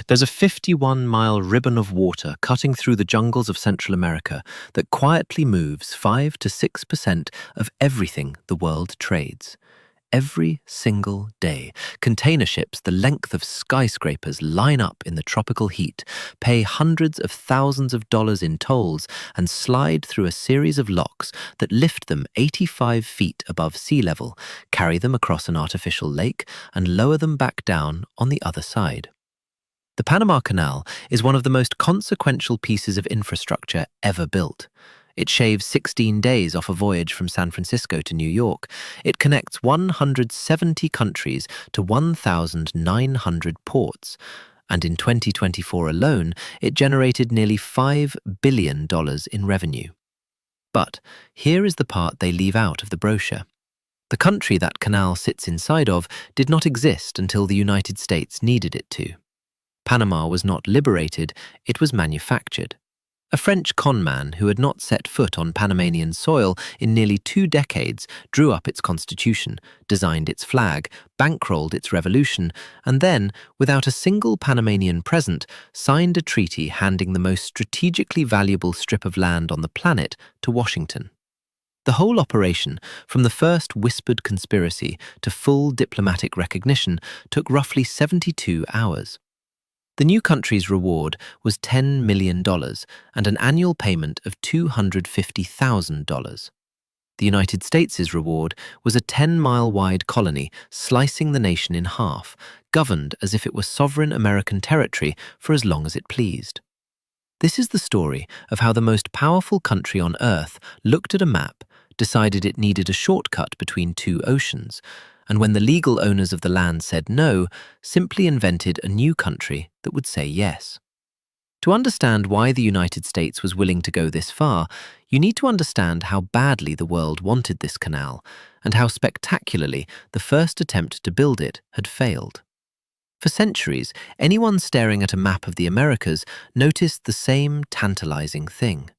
There's a 51-mile ribbon of water cutting through the jungles of Central America that quietly moves 5 to 6% of everything the world trades. Every single day, container ships the length of skyscrapers line up in the tropical heat, pay hundreds of thousands of dollars in tolls, and slide through a series of locks that lift them 85 feet above sea level, carry them across an artificial lake, and lower them back down on the other side. The Panama Canal is one of the most consequential pieces of infrastructure ever built. It shaves 16 days off a voyage from San Francisco to New York. It connects 170 countries to 1,900 ports. And in 2024 alone, it generated nearly $5 billion in revenue. But here is the part they leave out of the brochure. The country that canal sits inside of did not exist until the United States needed it to. Panama was not liberated, it was manufactured. A French conman who had not set foot on Panamanian soil in nearly 2 decades drew up its constitution, designed its flag, bankrolled its revolution, and then, without a single Panamanian present, signed a treaty handing the most strategically valuable strip of land on the planet to Washington. The whole operation, from the first whispered conspiracy to full diplomatic recognition, took roughly 72 hours. The new country's reward was $10 million and an annual payment of $250,000. The United States' reward was a 10-mile-wide colony slicing the nation in half, governed as if it were sovereign American territory for as long as it pleased. This is the story of how the most powerful country on Earth looked at a map, decided it needed a shortcut between 2 oceans, and when the legal owners of the land said no, simply invented a new country that would say yes. To understand why the United States was willing to go this far, you need to understand how badly the world wanted this canal, and how spectacularly the first attempt to build it had failed. For centuries, anyone staring at a map of the Americas noticed the same tantalizing thing.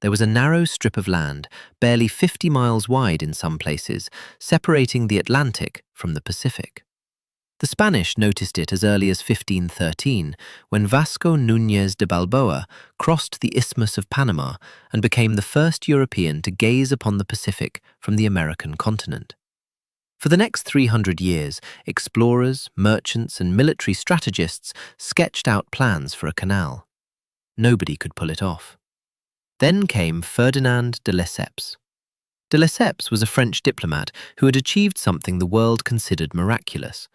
There was a narrow strip of land, barely 50 miles wide in some places, separating the Atlantic from the Pacific. The Spanish noticed it as early as 1513, when Vasco Núñez de Balboa crossed the Isthmus of Panama and became the first European to gaze upon the Pacific from the American continent. For the next 300 years, explorers, merchants, and military strategists sketched out plans for a canal. Nobody could pull it off. Then came Ferdinand de Lesseps. De Lesseps was a French diplomat who had achieved something the world considered miraculous.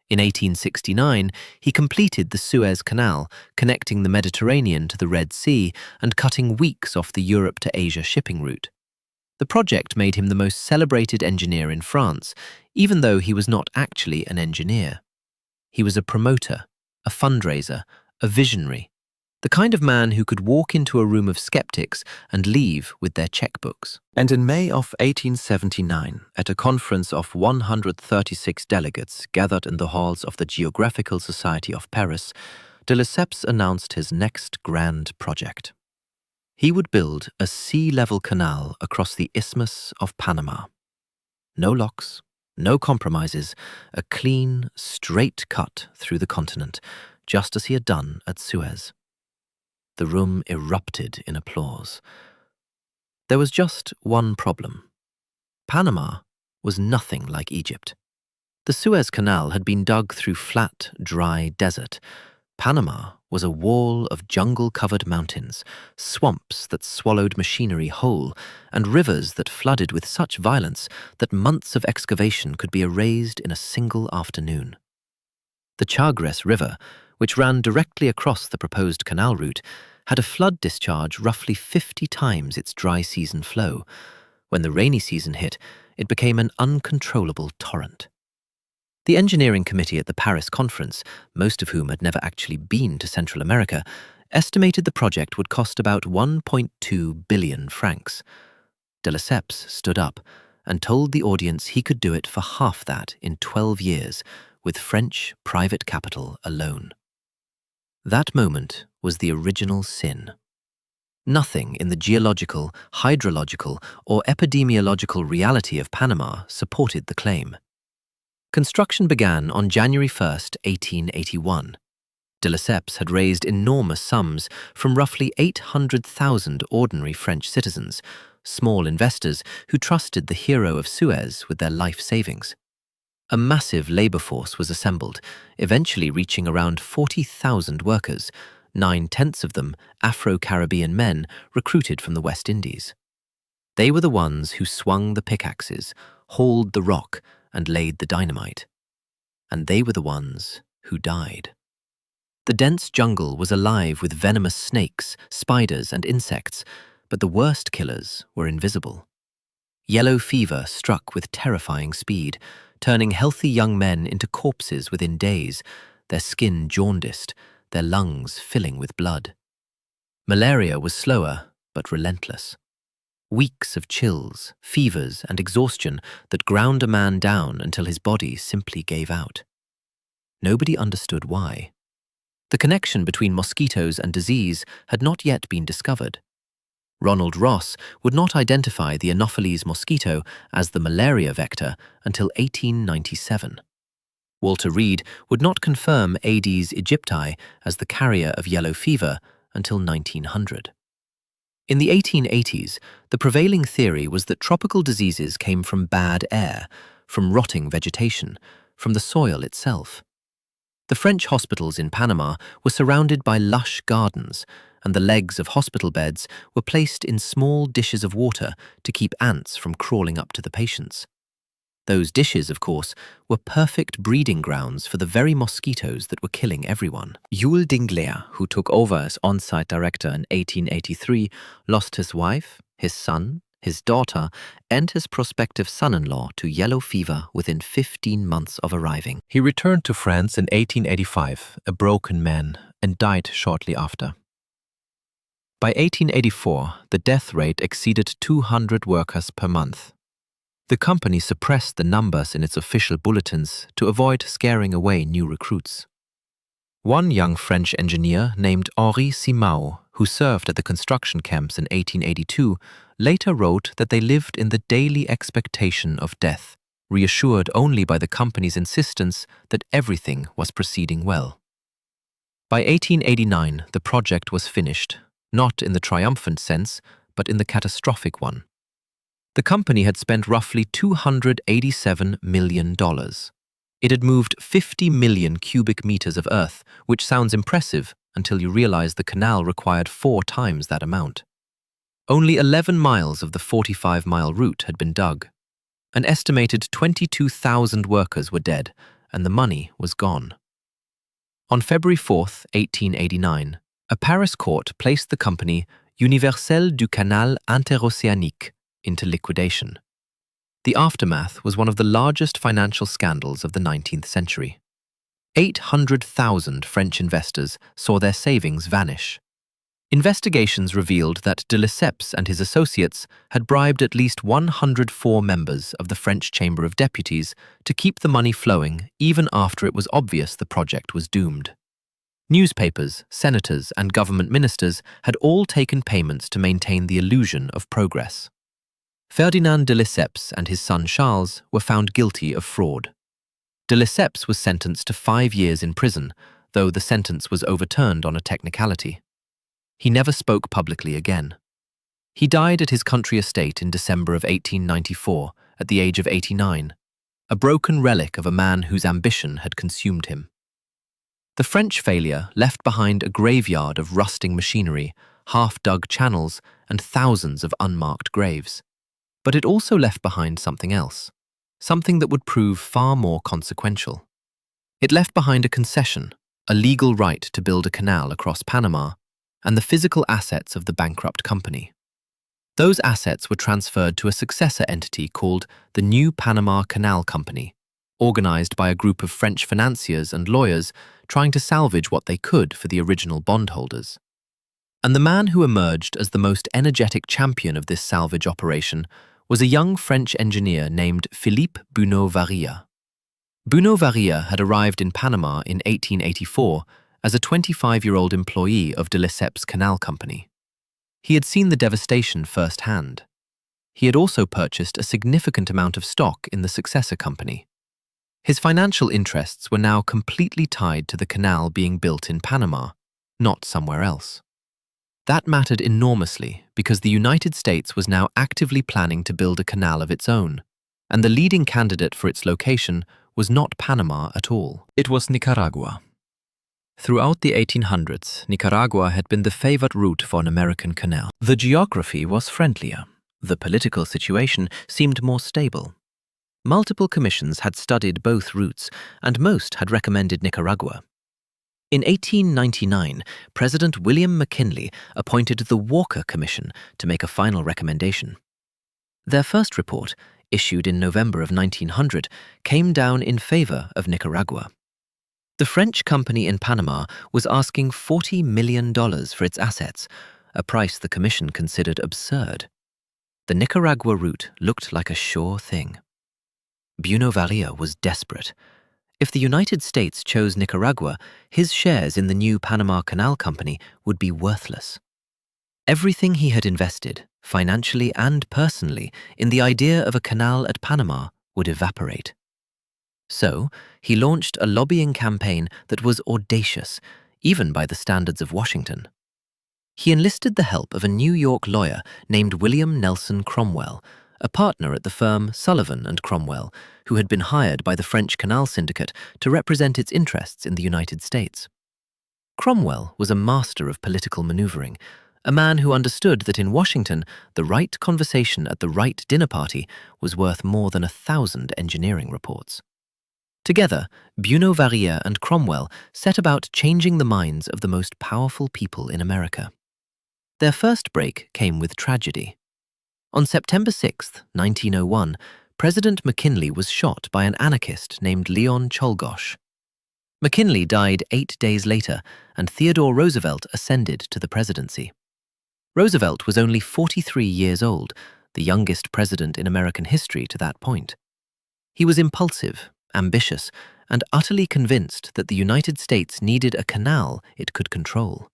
In 1869, he completed the Suez Canal, connecting the Mediterranean to the Red Sea and cutting weeks off the Europe to Asia shipping route. The project made him the most celebrated engineer in France, even though he was not actually an engineer. He was a promoter, a fundraiser, a visionary, the kind of man who could walk into a room of skeptics and leave with their checkbooks. And in May of 1879, at a conference of 136 delegates gathered in the halls of the Geographical Society of Paris, de Lesseps announced his next grand project. He would build a sea-level canal across the Isthmus of Panama. No locks, no compromises, a clean, straight cut through the continent, just as he had done at Suez. The room erupted in applause. There was just one problem. Panama was nothing like Egypt. The Suez Canal had been dug through flat, dry desert. Panama was a wall of jungle-covered mountains, swamps that swallowed machinery whole, and rivers that flooded with such violence that months of excavation could be erased in a single afternoon. The Chagres River, which ran directly across the proposed canal route, had a flood discharge roughly 50 times its dry season flow. When the rainy season hit, it became an uncontrollable torrent. The engineering committee at the Paris conference, most of whom had never actually been to Central America, estimated the project would cost about 1.2 billion francs. De Lesseps stood up and told the audience he could do it for half that in 12 years, with French private capital alone. That moment was the original sin. Nothing in the geological, hydrological, or epidemiological reality of Panama supported the claim. Construction began on January 1, 1881. De Lesseps had raised enormous sums from roughly 800,000 ordinary French citizens, small investors who trusted the hero of Suez with their life savings. A massive labor force was assembled, eventually reaching around 40,000 workers, 9/10 of them Afro-Caribbean men recruited from the West Indies. They were the ones who swung the pickaxes, hauled the rock, and laid the dynamite. And they were the ones who died. The dense jungle was alive with venomous snakes, spiders, and insects, but the worst killers were invisible. Yellow fever struck with terrifying speed, turning healthy young men into corpses within days, their skin jaundiced, their lungs filling with blood. Malaria was slower, but relentless. Weeks of chills, fevers, and exhaustion that ground a man down until his body simply gave out. Nobody understood why. The connection between mosquitoes and disease had not yet been discovered. Ronald Ross would not identify the Anopheles mosquito as the malaria vector until 1897. Walter Reed would not confirm Aedes aegypti as the carrier of yellow fever until 1900. In the 1880s, the prevailing theory was that tropical diseases came from bad air, from rotting vegetation, from the soil itself. The French hospitals in Panama were surrounded by lush gardens, and the legs of hospital beds were placed in small dishes of water to keep ants from crawling up to the patients. Those dishes, of course, were perfect breeding grounds for the very mosquitoes that were killing everyone. Jules Dingler, who took over as on-site director in 1883, lost his wife, his son, his daughter, and his prospective son-in-law to yellow fever within 15 months of arriving. He returned to France in 1885, a broken man, and died shortly after. By 1884, the death rate exceeded 200 workers per month. The company suppressed the numbers in its official bulletins to avoid scaring away new recruits. One young French engineer named Henri Simao, who served at the construction camps in 1882, later wrote that they lived in the daily expectation of death, reassured only by the company's insistence that everything was proceeding well. By 1889, the project was finished, not in the triumphant sense, but in the catastrophic one. The company had spent roughly $287 million. It had moved 50 million cubic meters of earth, which sounds impressive until you realize the canal required 4 times that amount. Only 11 miles of the 45-mile route had been dug. An estimated 22,000 workers were dead, and the money was gone. On February 4, 1889, a Paris court placed the company Universelle du Canal interoceanique into liquidation. The aftermath was one of the largest financial scandals of the 19th century. 800,000 French investors saw their savings vanish. Investigations revealed that de Lesseps and his associates had bribed at least 104 members of the French Chamber of Deputies to keep the money flowing even after it was obvious the project was doomed. Newspapers, senators, and government ministers had all taken payments to maintain the illusion of progress. Ferdinand de Lesseps and his son Charles were found guilty of fraud. De Lesseps was sentenced to 5 years in prison, though the sentence was overturned on a technicality. He never spoke publicly again. He died at his country estate in December of 1894, at the age of 89, a broken relic of a man whose ambition had consumed him. The French failure left behind a graveyard of rusting machinery, half-dug channels, and thousands of unmarked graves. But it also left behind something else, something that would prove far more consequential. It left behind a concession, a legal right to build a canal across Panama, and the physical assets of the bankrupt company. Those assets were transferred to a successor entity called the New Panama Canal Company, organized by a group of French financiers and lawyers trying to salvage what they could for the original bondholders. And the man who emerged as the most energetic champion of this salvage operation was a young French engineer named Philippe Bunau-Varilla. Bunau-Varilla had arrived in Panama in 1884 as a 25-year-old employee of de Lesseps Canal Company. He had seen the devastation firsthand. He had also purchased a significant amount of stock in the successor company. His financial interests were now completely tied to the canal being built in Panama, not somewhere else. That mattered enormously because the United States was now actively planning to build a canal of its own, and the leading candidate for its location was not Panama at all. It was Nicaragua. Throughout the 1800s, Nicaragua had been the favored route for an American canal. The geography was friendlier. The political situation seemed more stable. Multiple commissions had studied both routes, and most had recommended Nicaragua. In 1899, President William McKinley appointed the Walker Commission to make a final recommendation. Their first report, issued in November of 1900, came down in favor of Nicaragua. The French company in Panama was asking $40 million for its assets, a price the commission considered absurd. The Nicaragua route looked like a sure thing. Buenos Aires was desperate. If the United States chose Nicaragua, his shares in the new Panama Canal Company would be worthless. Everything he had invested, financially and personally, in the idea of a canal at Panama would evaporate. So, he launched a lobbying campaign that was audacious, even by the standards of Washington. He enlisted the help of a New York lawyer named William Nelson Cromwell, a partner at the firm Sullivan and Cromwell, who had been hired by the French Canal Syndicate to represent its interests in the United States. Cromwell was a master of political maneuvering, a man who understood that in Washington, the right conversation at the right dinner party was worth more than 1,000 engineering reports. Together, Buenos Aires and Cromwell set about changing the minds of the most powerful people in America. Their first break came with tragedy. On September 6, 1901, President McKinley was shot by an anarchist named Leon Czolgosz. McKinley died 8 days later, and Theodore Roosevelt ascended to the presidency. Roosevelt was only 43 years old, the youngest president in American history to that point. He was impulsive, ambitious, and utterly convinced that the United States needed a canal it could control.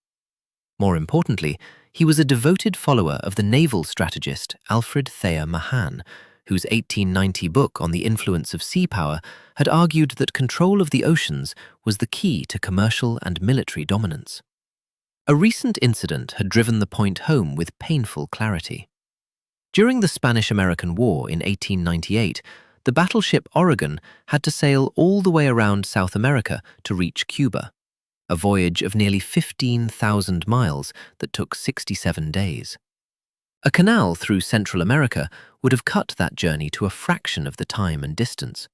More importantly, he was a devoted follower of the naval strategist Alfred Thayer Mahan, whose 1890 book on the influence of sea power had argued that control of the oceans was the key to commercial and military dominance. A recent incident had driven the point home with painful clarity. During the Spanish-American War in 1898, the battleship Oregon had to sail all the way around South America to reach Cuba, a voyage of nearly 15,000 miles that took 67 days. A canal through Central America would have cut that journey to a fraction of the time and distance.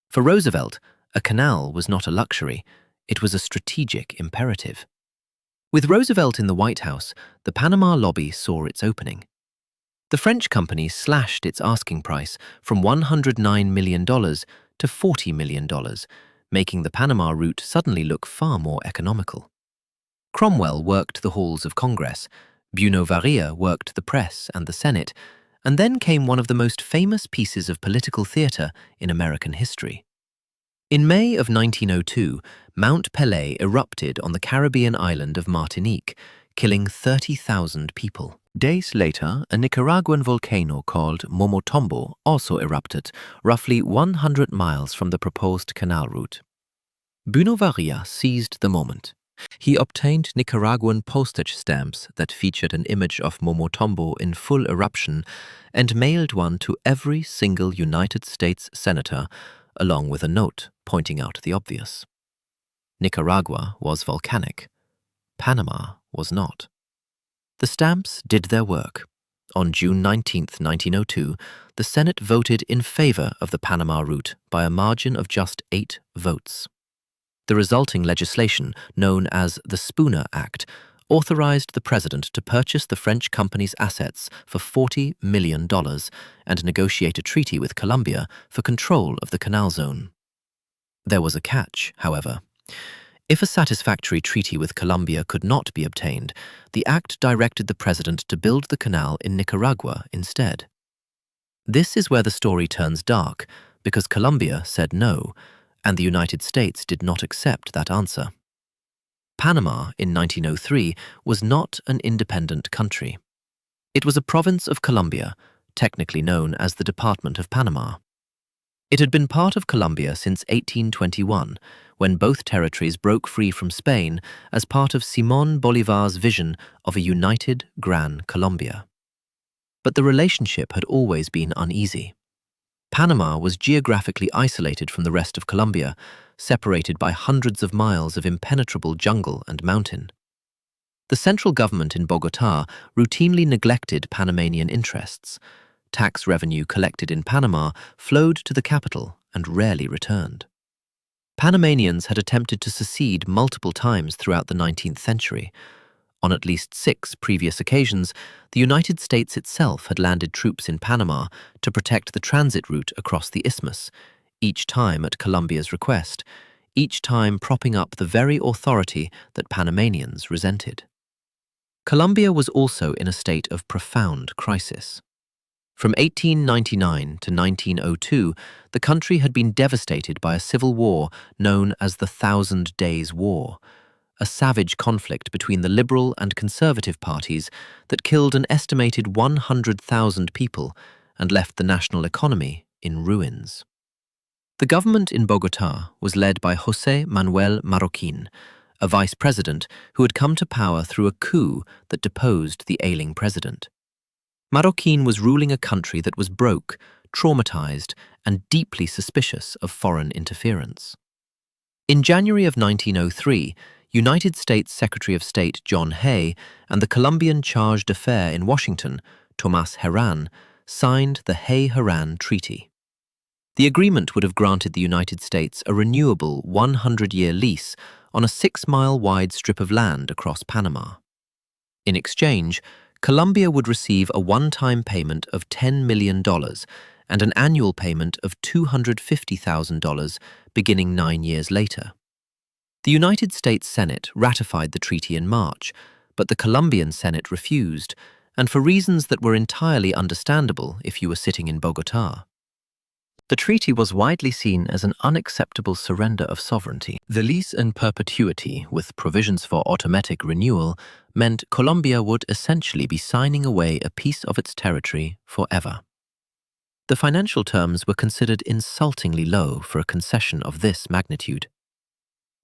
For Roosevelt, a canal was not a luxury, it was a strategic imperative. With Roosevelt in the White House, the Panama lobby saw its opening. The French company slashed its asking price from $109 million to $40 million, making the Panama route suddenly look far more economical. Cromwell worked the halls of Congress, Buenos Aires worked the press and the Senate, and then came one of the most famous pieces of political theatre in American history. In May of 1902, Mount Pelée erupted on the Caribbean island of Martinique, killing 30,000 people. Days later, a Nicaraguan volcano called Momotombo also erupted, roughly 100 miles from the proposed canal route. Buenos Aires seized the moment. He obtained Nicaraguan postage stamps that featured an image of Momotombo in full eruption and mailed one to every single United States senator, along with a note pointing out the obvious. Nicaragua was volcanic. Panama was not. The stamps did their work. On June 19, 1902, the Senate voted in favor of the Panama route by a margin of just 8 votes. The resulting legislation, known as the Spooner Act, authorized the president to purchase the French company's assets for $40 million and negotiate a treaty with Colombia for control of the canal zone. There was a catch, however. If a satisfactory treaty with Colombia could not be obtained, the act directed the president to build the canal in Nicaragua instead. This is where the story turns dark, because Colombia said no, and the United States did not accept that answer. Panama, in 1903, was not an independent country. It was a province of Colombia, technically known as the Department of Panama. It had been part of Colombia since 1821, when both territories broke free from Spain as part of Simón Bolívar's vision of a united Gran Colombia. But the relationship had always been uneasy. Panama was geographically isolated from the rest of Colombia, separated by hundreds of miles of impenetrable jungle and mountain. The central government in Bogotá routinely neglected Panamanian interests. Tax revenue collected in Panama flowed to the capital and rarely returned. Panamanians had attempted to secede multiple times throughout the 19th century. On at least 6 previous occasions, the United States itself had landed troops in Panama to protect the transit route across the isthmus, each time at Colombia's request, each time propping up the very authority that Panamanians resented. Colombia was also in a state of profound crisis. From 1899 to 1902, the country had been devastated by a civil war known as the Thousand Days' War, a savage conflict between the liberal and conservative parties that killed an estimated 100,000 people and left the national economy in ruins. The government in Bogotá was led by José Manuel Marroquín, a vice president who had come to power through a coup that deposed the ailing president. Marroquín was ruling a country that was broke, traumatized, and deeply suspicious of foreign interference. In January of 1903, United States Secretary of State John Hay and the Colombian charge d'affaires in Washington, Tomás Herrán, signed the Hay-Herrán Treaty. The agreement would have granted the United States a renewable 100-year lease on a 6-mile-wide strip of land across Panama. In exchange, Colombia would receive a one-time payment of $10 million and an annual payment of $250,000 beginning 9 years later. The United States Senate ratified the treaty in March, but the Colombian Senate refused, and for reasons that were entirely understandable if you were sitting in Bogotá. The treaty was widely seen as an unacceptable surrender of sovereignty. The lease in perpetuity, with provisions for automatic renewal, meant Colombia would essentially be signing away a piece of its territory forever. The financial terms were considered insultingly low for a concession of this magnitude.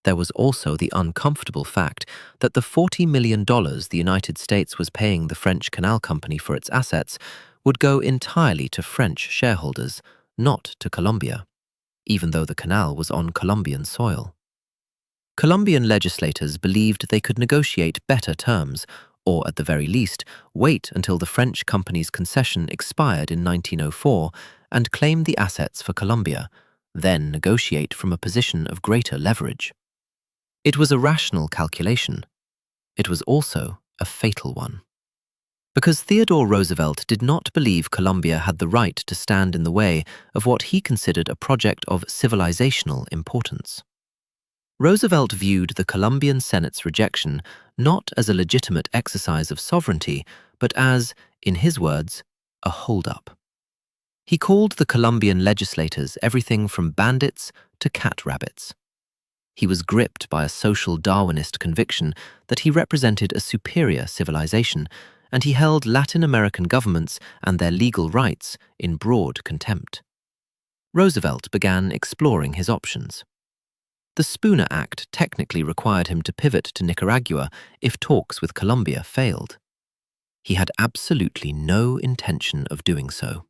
There was also the uncomfortable fact that the $40 million the United States was paying the French Canal Company for its assets would go entirely to French shareholders, not to Colombia, even though the canal was on Colombian soil. Colombian legislators believed they could negotiate better terms, or at the very least, wait until the French company's concession expired in 1904 and claim the assets for Colombia, then negotiate from a position of greater leverage. It was a rational calculation. It was also a fatal one. Because Theodore Roosevelt did not believe Colombia had the right to stand in the way of what he considered a project of civilizational importance. Roosevelt viewed the Colombian Senate's rejection not as a legitimate exercise of sovereignty, but as, in his words, a hold-up. He called the Colombian legislators everything from bandits to cat rabbits. He was gripped by a social Darwinist conviction that he represented a superior civilization, and he held Latin American governments and their legal rights in broad contempt. Roosevelt began exploring his options. The Spooner Act technically required him to pivot to Nicaragua if talks with Colombia failed. He had absolutely no intention of doing so.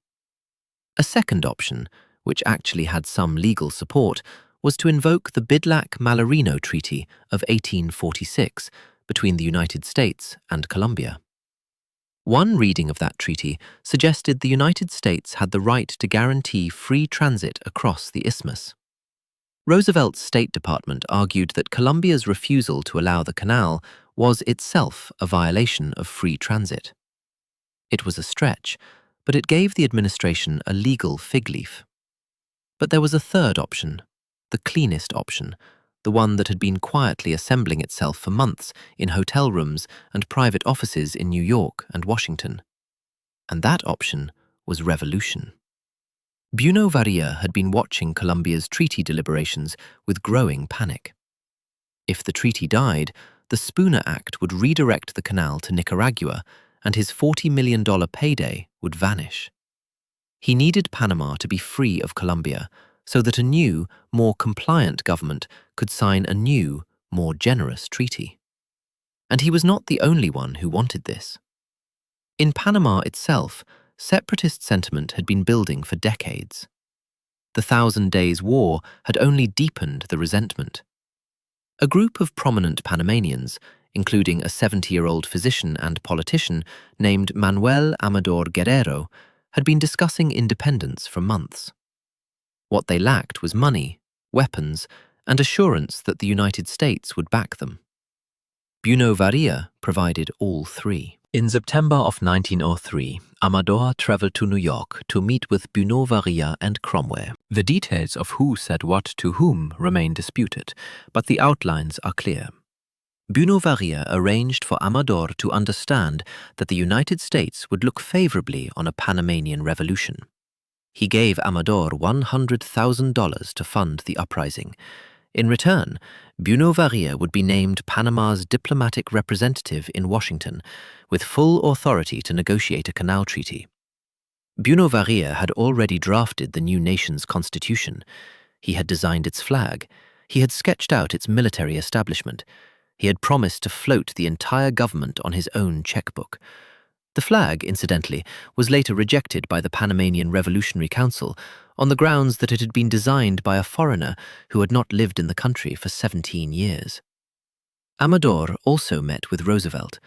A second option, which actually had some legal support, was to invoke the Bidlack-Mallarino Treaty of 1846 between the United States and Colombia. One reading of that treaty suggested the United States had the right to guarantee free transit across the isthmus. Roosevelt's State Department argued that Colombia's refusal to allow the canal was itself a violation of free transit. It was a stretch, but it gave the administration a legal fig leaf. But there was a third option, the cleanest option, the one that had been quietly assembling itself for months in hotel rooms and private offices in New York and Washington. And that option was revolution. Bruno Varilla had been watching Colombia's treaty deliberations with growing panic. If the treaty died, the Spooner Act would redirect the canal to Nicaragua, and his $40 million payday would vanish. He needed Panama to be free of Colombia so that a new, more compliant government could sign a new, more generous treaty. And he was not the only one who wanted this. In Panama itself, separatist sentiment had been building for decades. The Thousand Days' War had only deepened the resentment. A group of prominent Panamanians, including a 70-year-old physician and politician named Manuel Amador Guerrero, had been discussing independence for months. What they lacked was money, weapons, and assurance that the United States would back them. Buenos Varia provided all three. In September of 1903, Amador traveled to New York to meet with Buenos Varia and Cromwell. The details of who said what to whom remain disputed, but the outlines are clear. Buenos Varia arranged for Amador to understand that the United States would look favorably on a Panamanian revolution. He gave Amador $100,000 to fund the uprising. In return, Buenos Varia would be named Panama's diplomatic representative in Washington, with full authority to negotiate a canal treaty. Buenos Varia had already drafted the new nation's constitution. He had designed its flag. He had sketched out its military establishment. He had promised to float the entire government on his own checkbook. The flag, incidentally, was later rejected by the Panamanian Revolutionary Council on the grounds that it had been designed by a foreigner who had not lived in the country for 17 years. Amador also met with Roosevelt.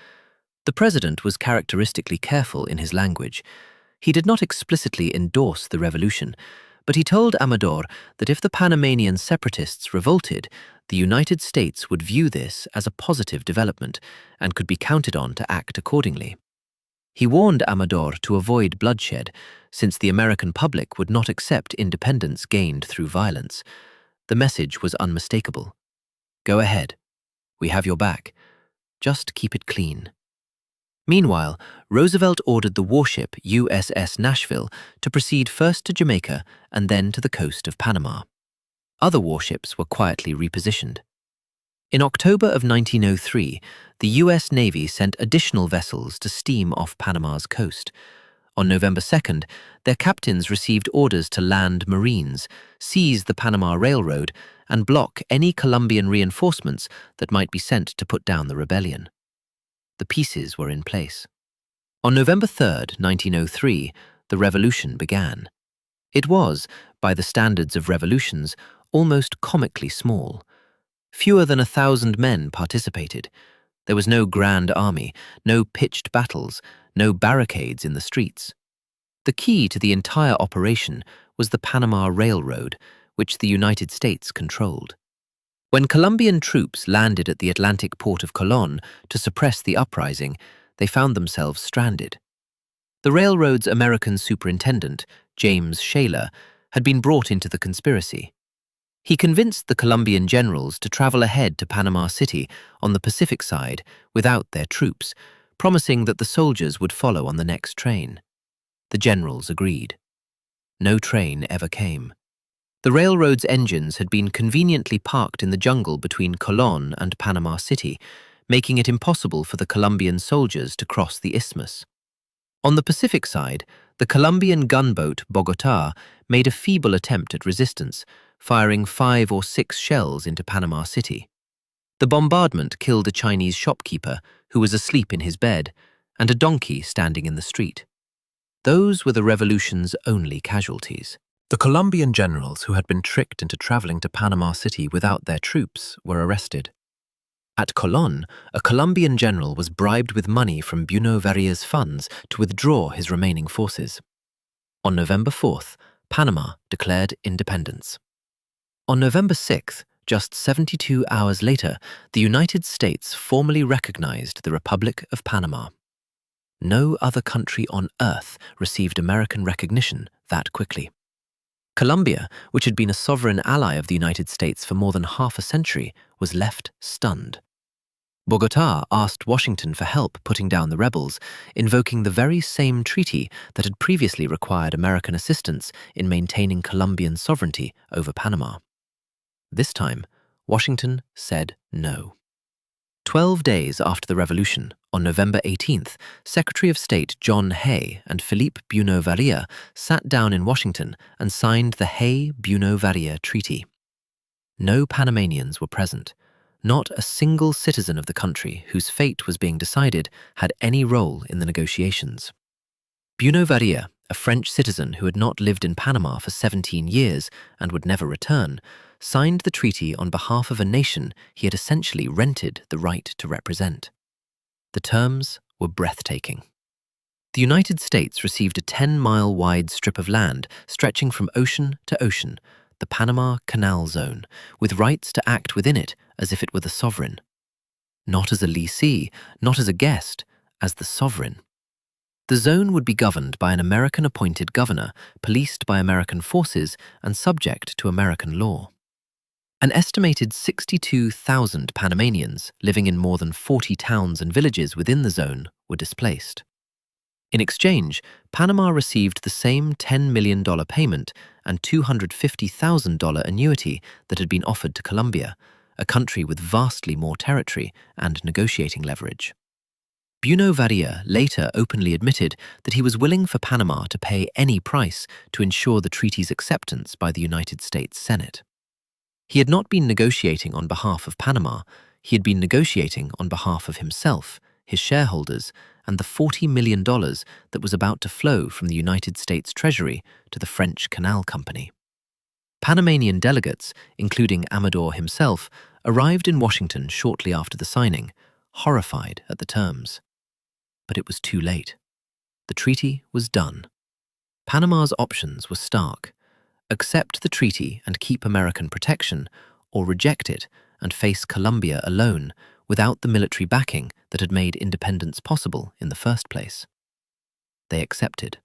The president was characteristically careful in his language. He did not explicitly endorse the revolution, but he told Amador that if the Panamanian separatists revolted, the United States would view this as a positive development and could be counted on to act accordingly. He warned Amador to avoid bloodshed, since the American public would not accept independence gained through violence. The message was unmistakable. Go ahead. We have your back. Just keep it clean. Meanwhile, Roosevelt ordered the warship USS Nashville to proceed first to Jamaica and then to the coast of Panama. Other warships were quietly repositioned. In October of 1903, the U.S. Navy sent additional vessels to steam off Panama's coast. On November 2nd, their captains received orders to land Marines, seize the Panama Railroad, and block any Colombian reinforcements that might be sent to put down the rebellion. The pieces were in place. On November 3rd, 1903, the revolution began. It was, by the standards of revolutions, almost comically small. Fewer than 1,000 men participated. There was no grand army, no pitched battles, no barricades in the streets. The key to the entire operation was the Panama Railroad, which the United States controlled. When Colombian troops landed at the Atlantic port of Colón to suppress the uprising, they found themselves stranded. The railroad's American superintendent, James Shaler, had been brought into the conspiracy. He convinced the Colombian generals to travel ahead to Panama City on the Pacific side without their troops, promising that the soldiers would follow on the next train. The generals agreed. No train ever came. The railroad's engines had been conveniently parked in the jungle between Colón and Panama City, making it impossible for the Colombian soldiers to cross the isthmus. On the Pacific side, the Colombian gunboat Bogotá made a feeble attempt at resistance, firing 5 or 6 shells into Panama City. The bombardment killed a Chinese shopkeeper who was asleep in his bed and a donkey standing in the street. Those were the revolution's only casualties. The Colombian generals who had been tricked into traveling to Panama City without their troops were arrested. At Colón, a Colombian general was bribed with money from Buenos Varia's funds to withdraw his remaining forces. On November 4th, Panama declared independence. On November 6th, just 72 hours later, the United States formally recognized the Republic of Panama. No other country on Earth received American recognition that quickly. Colombia, which had been a sovereign ally of the United States for more than half a century, was left stunned. Bogotá asked Washington for help putting down the rebels, invoking the very same treaty that had previously required American assistance in maintaining Colombian sovereignty over Panama. This time, Washington said no. 12 days after the revolution, on November 18th, Secretary of State John Hay and Philippe Buenaventura sat down in Washington and signed the Hay-Buenaventura Treaty. No Panamanians were present. Not a single citizen of the country whose fate was being decided had any role in the negotiations. Buenaventura, a French citizen who had not lived in Panama for 17 years and would never return, signed the treaty on behalf of a nation he had essentially rented the right to represent. The terms were breathtaking. The United States received a 10-mile-wide strip of land stretching from ocean to ocean, the Panama Canal Zone, with rights to act within it as if it were the sovereign. Not as a lessee, not as a guest, as the sovereign. The zone would be governed by an American-appointed governor, policed by American forces and subject to American law. An estimated 62,000 Panamanians living in more than 40 towns and villages within the zone were displaced. In exchange, Panama received the same $10 million payment and $250,000 annuity that had been offered to Colombia, a country with vastly more territory and negotiating leverage. Buenaventura later openly admitted that he was willing for Panama to pay any price to ensure the treaty's acceptance by the United States Senate. He had not been negotiating on behalf of Panama, he had been negotiating on behalf of himself, his shareholders, and the $40 million that was about to flow from the United States Treasury to the French Canal Company. Panamanian delegates, including Amador himself, arrived in Washington shortly after the signing, horrified at the terms. But it was too late. The treaty was done. Panama's options were stark. Accept the treaty and keep American protection, or reject it and face Colombia alone without the military backing that had made independence possible in the first place. They accepted.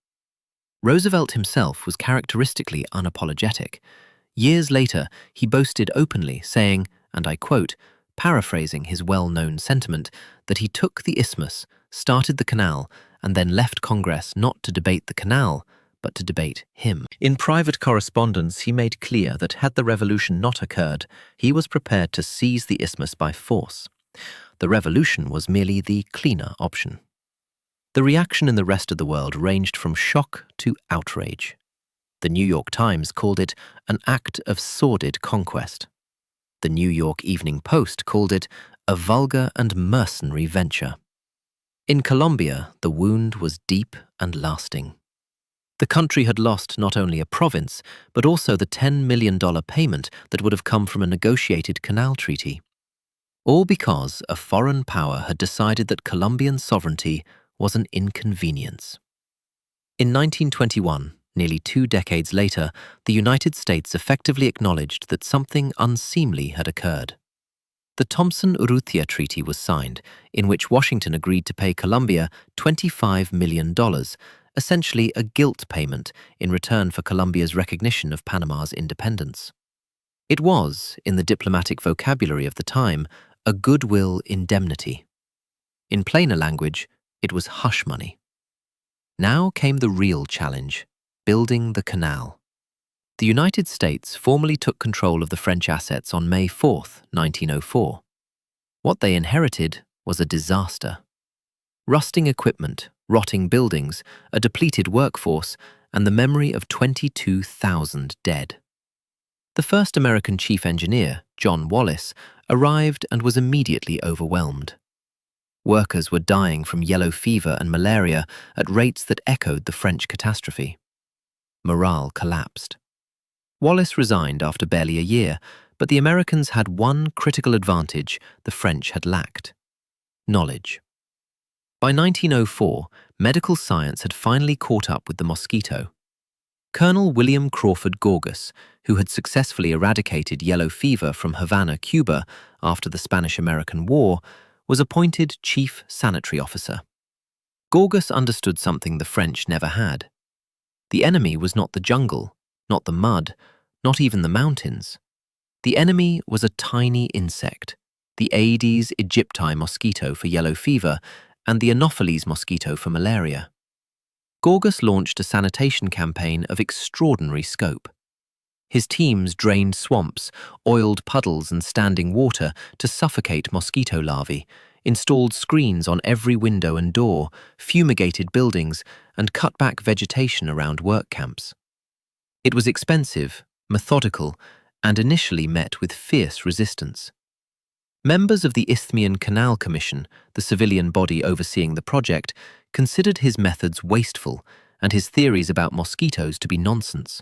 Roosevelt himself was characteristically unapologetic. Years later, he boasted openly, saying, and I quote, paraphrasing his well-known sentiment, that he took the isthmus, started the canal, and then left Congress not to debate the canal, but to debate him. In private correspondence, he made clear that had the revolution not occurred, he was prepared to seize the isthmus by force. The revolution was merely the cleaner option. The reaction in the rest of the world ranged from shock to outrage. The New York Times called it an act of sordid conquest. The New York Evening Post called it a vulgar and mercenary venture. In Colombia, the wound was deep and lasting. The country had lost not only a province, but also the $10 million payment that would have come from a negotiated canal treaty. All because a foreign power had decided that Colombian sovereignty was an inconvenience. In 1921, nearly 2 decades later, the United States effectively acknowledged that something unseemly had occurred. The Thomson-Urrutia Treaty was signed, in which Washington agreed to pay Colombia $25 million, essentially a guilt payment in return for Colombia's recognition of Panama's independence. It was, in the diplomatic vocabulary of the time, a goodwill indemnity. In plainer language, it was hush money. Now came the real challenge, building the canal. The United States formally took control of the French assets on May 4, 1904. What they inherited was a disaster. Rusting equipment, rotting buildings, a depleted workforce, and the memory of 22,000 dead. The first American chief engineer, John Wallace, arrived and was immediately overwhelmed. Workers were dying from yellow fever and malaria at rates that echoed the French catastrophe. Morale collapsed. Wallace resigned after barely a year, but the Americans had one critical advantage the French had lacked: knowledge. By 1904, medical science had finally caught up with the mosquito. Colonel William Crawford Gorgas, who had successfully eradicated yellow fever from Havana, Cuba, after the Spanish-American War, was appointed Chief Sanitary Officer. Gorgas understood something the French never had. The enemy was not the jungle, not the mud, not even the mountains. The enemy was a tiny insect, the Aedes aegypti mosquito for yellow fever and the Anopheles mosquito for malaria. Gorgas launched a sanitation campaign of extraordinary scope. His teams drained swamps, oiled puddles and standing water to suffocate mosquito larvae, installed screens on every window and door, fumigated buildings, and cut back vegetation around work camps. It was expensive, methodical, and initially met with fierce resistance. Members of the Isthmian Canal Commission, the civilian body overseeing the project, considered his methods wasteful and his theories about mosquitoes to be nonsense.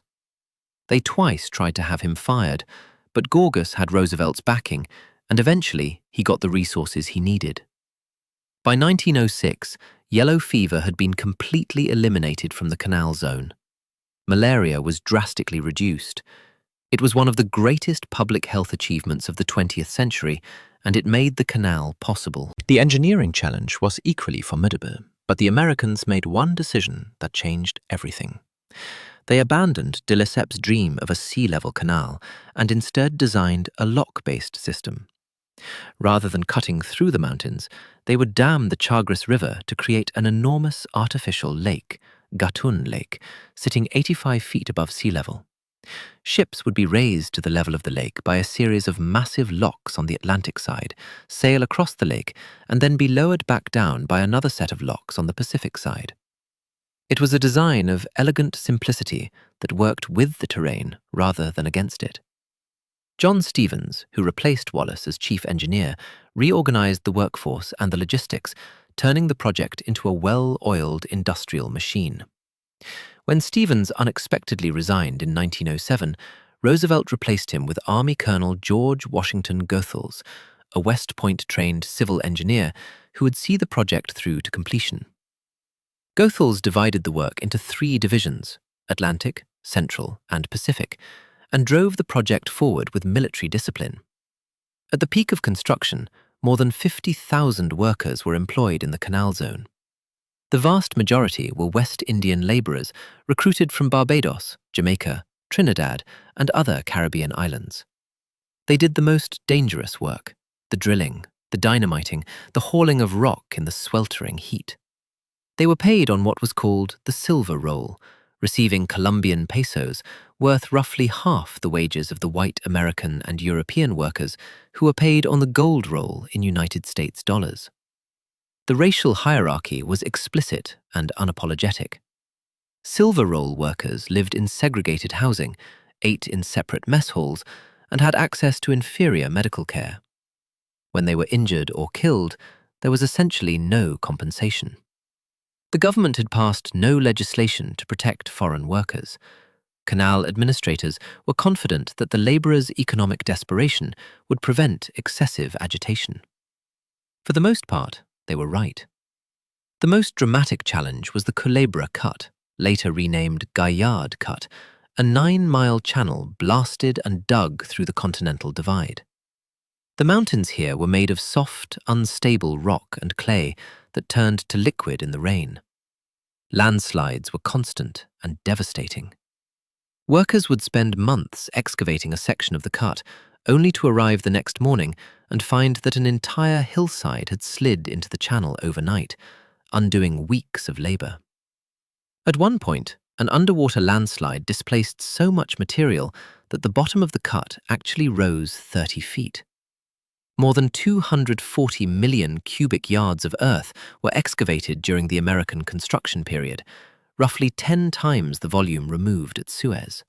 They twice tried to have him fired, but Gorgas had Roosevelt's backing, and eventually he got the resources he needed. By 1906, yellow fever had been completely eliminated from the canal zone. Malaria was drastically reduced. It was one of the greatest public health achievements of the 20th century, and it made the canal possible. The engineering challenge was equally formidable, but the Americans made one decision that changed everything. They abandoned de Lesseps' dream of a sea-level canal and instead designed a lock-based system. Rather than cutting through the mountains, they would dam the Chagres River to create an enormous artificial lake, Gatun Lake, sitting 85 feet above sea level. Ships would be raised to the level of the lake by a series of massive locks on the Atlantic side, sail across the lake, and then be lowered back down by another set of locks on the Pacific side. It was a design of elegant simplicity that worked with the terrain rather than against it. John Stevens, who replaced Wallace as chief engineer, reorganized the workforce and the logistics, turning the project into a well-oiled industrial machine. When Stevens unexpectedly resigned in 1907, Roosevelt replaced him with Army Colonel George Washington Goethals, a West Point-trained civil engineer who would see the project through to completion. Goethals divided the work into 3 divisions, Atlantic, Central, and Pacific, and drove the project forward with military discipline. At the peak of construction, more than 50,000 workers were employed in the canal zone. The vast majority were West Indian laborers recruited from Barbados, Jamaica, Trinidad, and other Caribbean islands. They did the most dangerous work, the drilling, the dynamiting, the hauling of rock in the sweltering heat. They were paid on what was called the silver roll, receiving Colombian pesos worth roughly half the wages of the white American and European workers who were paid on the gold roll in United States dollars. The racial hierarchy was explicit and unapologetic. Silver roll workers lived in segregated housing, ate in separate mess halls, and had access to inferior medical care. When they were injured or killed, there was essentially no compensation. The government had passed no legislation to protect foreign workers. Canal administrators were confident that the laborers' economic desperation would prevent excessive agitation. For the most part, they were right. The most dramatic challenge was the Culebra Cut, later renamed Gaillard Cut, a 9-mile channel blasted and dug through the Continental Divide. The mountains here were made of soft, unstable rock and clay that turned to liquid in the rain. Landslides were constant and devastating. Workers would spend months excavating a section of the cut, only to arrive the next morning and find that an entire hillside had slid into the channel overnight, undoing weeks of labor. At one point, an underwater landslide displaced so much material that the bottom of the cut actually rose 30 feet. More than 240 million cubic yards of earth were excavated during the American construction period, roughly 10 times the volume removed at Suez.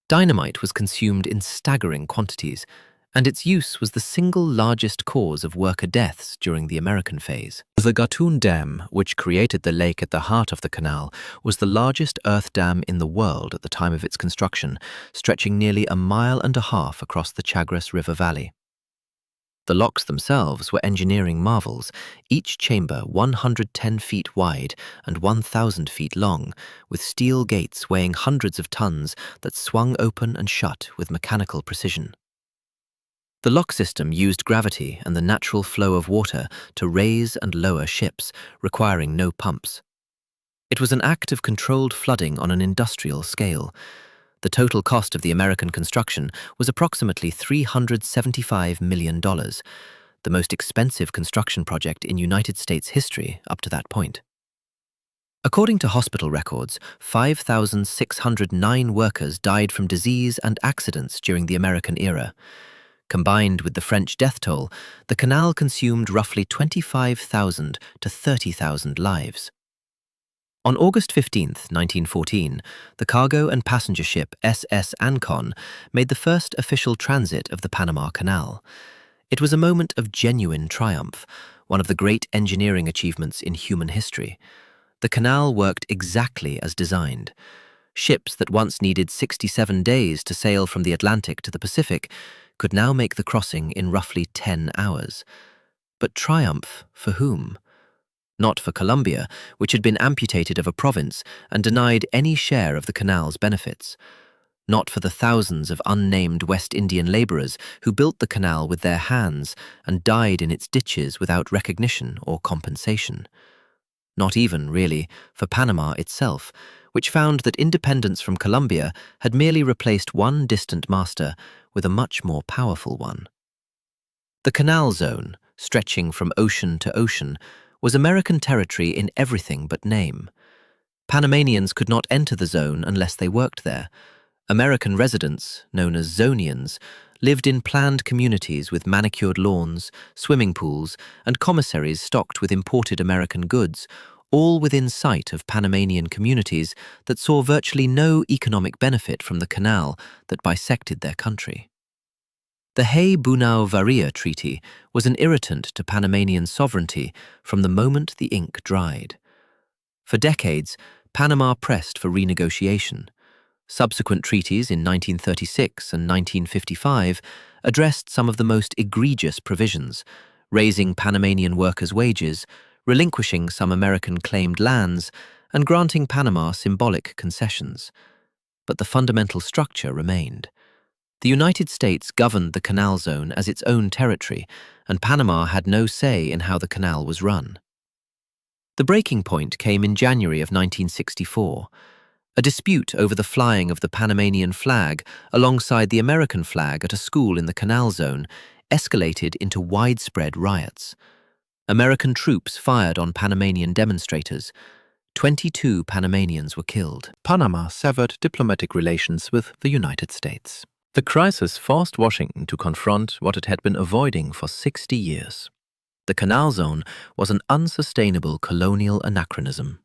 Dynamite was consumed in staggering quantities, and its use was the single largest cause of worker deaths during the American phase. The Gatun Dam, which created the lake at the heart of the canal, was the largest earth dam in the world at the time of its construction, stretching nearly 1.5 miles across the Chagres River Valley. The locks themselves were engineering marvels, each chamber 110 feet wide and 1,000 feet long, with steel gates weighing hundreds of tons that swung open and shut with mechanical precision. The lock system used gravity and the natural flow of water to raise and lower ships, requiring no pumps. It was an act of controlled flooding on an industrial scale. The total cost of the American construction was approximately $375 million, the most expensive construction project in United States history up to that point. According to hospital records, 5,609 workers died from disease and accidents during the American era. Combined with the French death toll, the canal consumed roughly 25,000 to 30,000 lives. On August 15, 1914, the cargo and passenger ship SS Ancon made the first official transit of the Panama Canal. It was a moment of genuine triumph, one of the great engineering achievements in human history. The canal worked exactly as designed. Ships that once needed 67 days to sail from the Atlantic to the Pacific could now make the crossing in roughly 10 hours. But triumph for whom? Not for Colombia, which had been amputated of a province and denied any share of the canal's benefits. Not for the thousands of unnamed West Indian labourers who built the canal with their hands and died in its ditches without recognition or compensation. Not even, really, for Panama itself, which found that independence from Colombia had merely replaced one distant master with a much more powerful one. The Canal Zone, stretching from ocean to ocean, was American territory in everything but name. Panamanians could not enter the zone unless they worked there. American residents, known as Zonians, lived in planned communities with manicured lawns, swimming pools, and commissaries stocked with imported American goods, all within sight of Panamanian communities that saw virtually no economic benefit from the canal that bisected their country. The Hay-Bunau-Varilla Treaty was an irritant to Panamanian sovereignty from the moment the ink dried. For decades, Panama pressed for renegotiation. Subsequent treaties in 1936 and 1955 addressed some of the most egregious provisions, raising Panamanian workers' wages, relinquishing some American-claimed lands, and granting Panama symbolic concessions. But the fundamental structure remained. The United States governed the canal zone as its own territory, and Panama had no say in how the canal was run. The breaking point came in January of 1964. A dispute over the flying of the Panamanian flag alongside the American flag at a school in the canal zone escalated into widespread riots. American troops fired on Panamanian demonstrators. 22 Panamanians were killed. Panama severed diplomatic relations with the United States. The crisis forced Washington to confront what it had been avoiding for 60 years. The Canal Zone was an unsustainable colonial anachronism.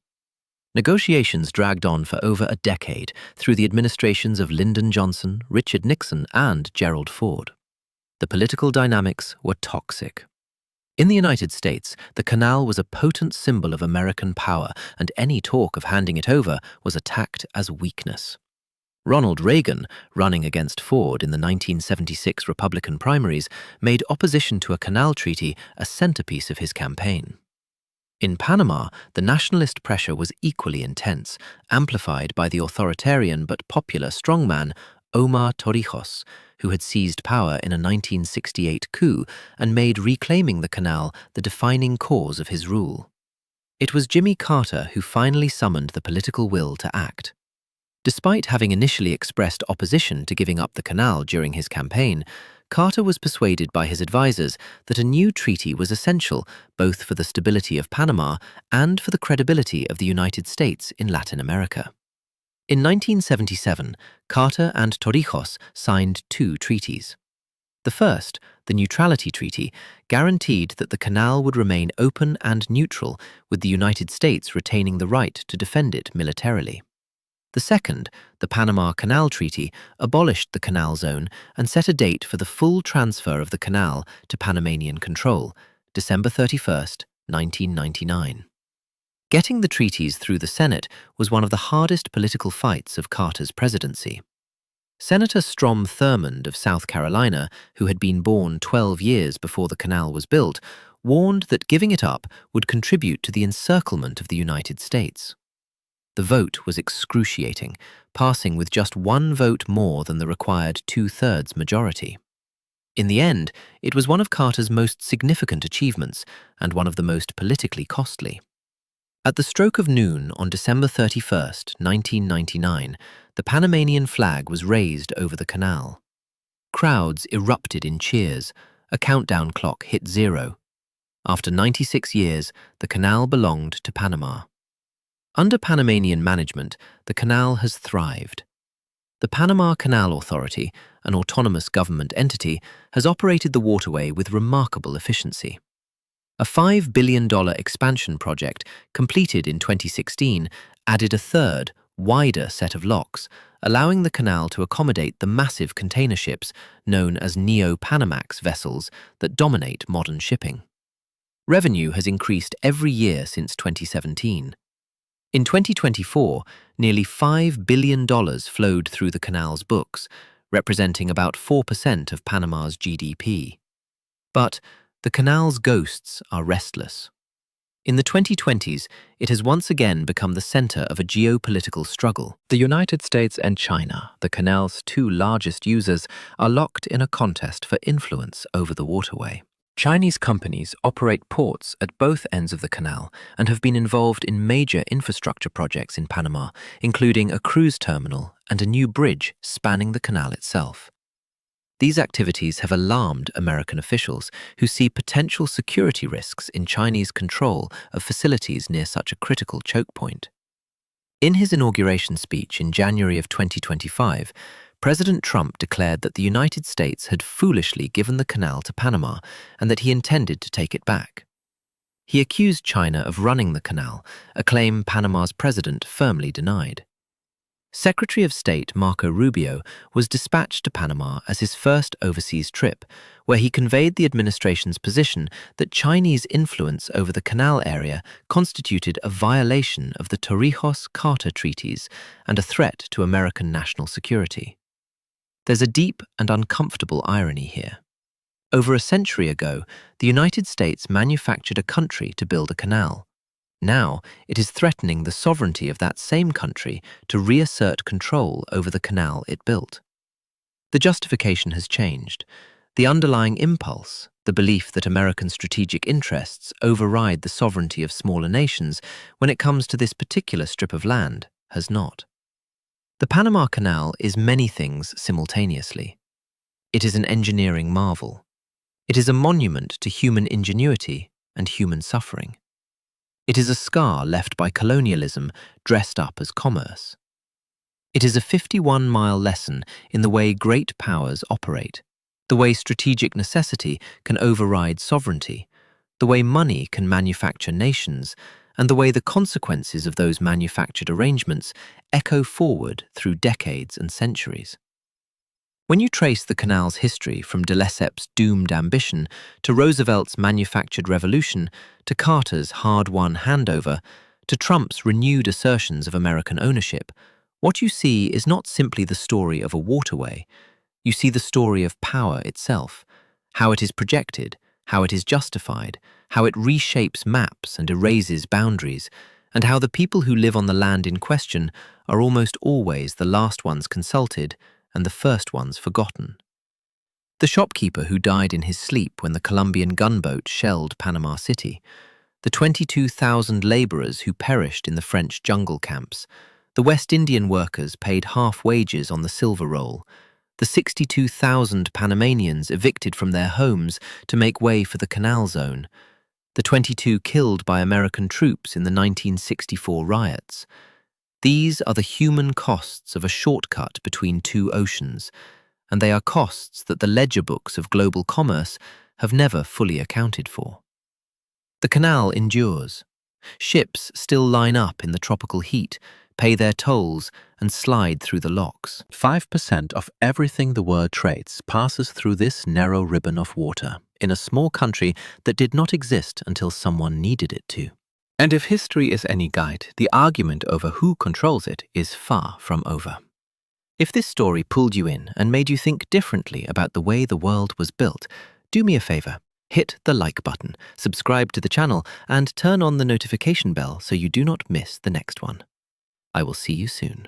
Negotiations dragged on for over a decade through the administrations of Lyndon Johnson, Richard Nixon, and Gerald Ford. The political dynamics were toxic. In the United States, the canal was a potent symbol of American power, and any talk of handing it over was attacked as weakness. Ronald Reagan, running against Ford in the 1976 Republican primaries, made opposition to a canal treaty a centerpiece of his campaign. In Panama, the nationalist pressure was equally intense, amplified by the authoritarian but popular strongman Omar Torrijos, who had seized power in a 1968 coup and made reclaiming the canal the defining cause of his rule. It was Jimmy Carter who finally summoned the political will to act. Despite having initially expressed opposition to giving up the canal during his campaign, Carter was persuaded by his advisers that a new treaty was essential both for the stability of Panama and for the credibility of the United States in Latin America. In 1977, Carter and Torrijos signed 2 treaties. The first, the Neutrality Treaty, guaranteed that the canal would remain open and neutral, with the United States retaining the right to defend it militarily. The second, the Panama Canal Treaty, abolished the canal zone and set a date for the full transfer of the canal to Panamanian control, December 31, 1999. Getting the treaties through the Senate was one of the hardest political fights of Carter's presidency. Senator Strom Thurmond of South Carolina, who had been born 12 years before the canal was built, warned that giving it up would contribute to the encirclement of the United States. The vote was excruciating, passing with just 1 vote more than the required 2/3 majority. In the end, it was one of Carter's most significant achievements and one of the most politically costly. At the stroke of noon on December 31, 1999, the Panamanian flag was raised over the canal. Crowds erupted in cheers. A countdown clock hit 0. After 96 years, the canal belonged to Panama. Under Panamanian management, the canal has thrived. The Panama Canal Authority, an autonomous government entity, has operated the waterway with remarkable efficiency. A $5 billion expansion project completed in 2016 added a third, wider set of locks, allowing the canal to accommodate the massive container ships known as Neo-Panamax vessels that dominate modern shipping. Revenue has increased every year since 2017. In 2024, nearly $5 billion flowed through the canal's books, representing about 4% of Panama's GDP. But the canal's ghosts are restless. In the 2020s, it has once again become the center of a geopolitical struggle. The United States and China, the canal's two largest users, are locked in a contest for influence over the waterway. Chinese companies operate ports at both ends of the canal and have been involved in major infrastructure projects in Panama, including a cruise terminal and a new bridge spanning the canal itself. These activities have alarmed American officials who see potential security risks in Chinese control of facilities near such a critical choke point. In his inauguration speech in January of 2025, President Trump declared that the United States had foolishly given the canal to Panama and that he intended to take it back. He accused China of running the canal, a claim Panama's president firmly denied. Secretary of State Marco Rubio was dispatched to Panama as his first overseas trip, where he conveyed the administration's position that Chinese influence over the canal area constituted a violation of the Torrijos-Carter treaties and a threat to American national security. There's a deep and uncomfortable irony here. Over a century ago, the United States manufactured a country to build a canal. Now, it is threatening the sovereignty of that same country to reassert control over the canal it built. The justification has changed. The underlying impulse, the belief that American strategic interests override the sovereignty of smaller nations when it comes to this particular strip of land, has not. The Panama Canal is many things simultaneously. It is an engineering marvel. It is a monument to human ingenuity and human suffering. It is a scar left by colonialism dressed up as commerce. It is a 51-mile lesson in the way great powers operate, the way strategic necessity can override sovereignty, the way money can manufacture nations, and the way the consequences of those manufactured arrangements echo forward through decades and centuries. When you trace the canal's history from de Lesseps' doomed ambition to Roosevelt's manufactured revolution to Carter's hard-won handover to Trump's renewed assertions of American ownership, what you see is not simply the story of a waterway. You see the story of power itself, how it is projected, how it is justified, how it reshapes maps and erases boundaries, and how the people who live on the land in question are almost always the last ones consulted and the first ones forgotten. The shopkeeper who died in his sleep when the Colombian gunboat shelled Panama City, the 22,000 laborers who perished in the French jungle camps, the West Indian workers paid half wages on the silver roll, the 62,000 Panamanians evicted from their homes to make way for the canal zone, the 22 killed by American troops in the 1964 riots. These are the human costs of a shortcut between two oceans, and they are costs that the ledger books of global commerce have never fully accounted for. The canal endures. Ships still line up in the tropical heat, pay their tolls, and slide through the locks. 5% of everything the world trades passes through this narrow ribbon of water in a small country that did not exist until someone needed it to. And if history is any guide, the argument over who controls it is far from over. If this story pulled you in and made you think differently about the way the world was built, do me a favor. Hit the like button, subscribe to the channel, and turn on the notification bell so you do not miss the next one. I will see you soon.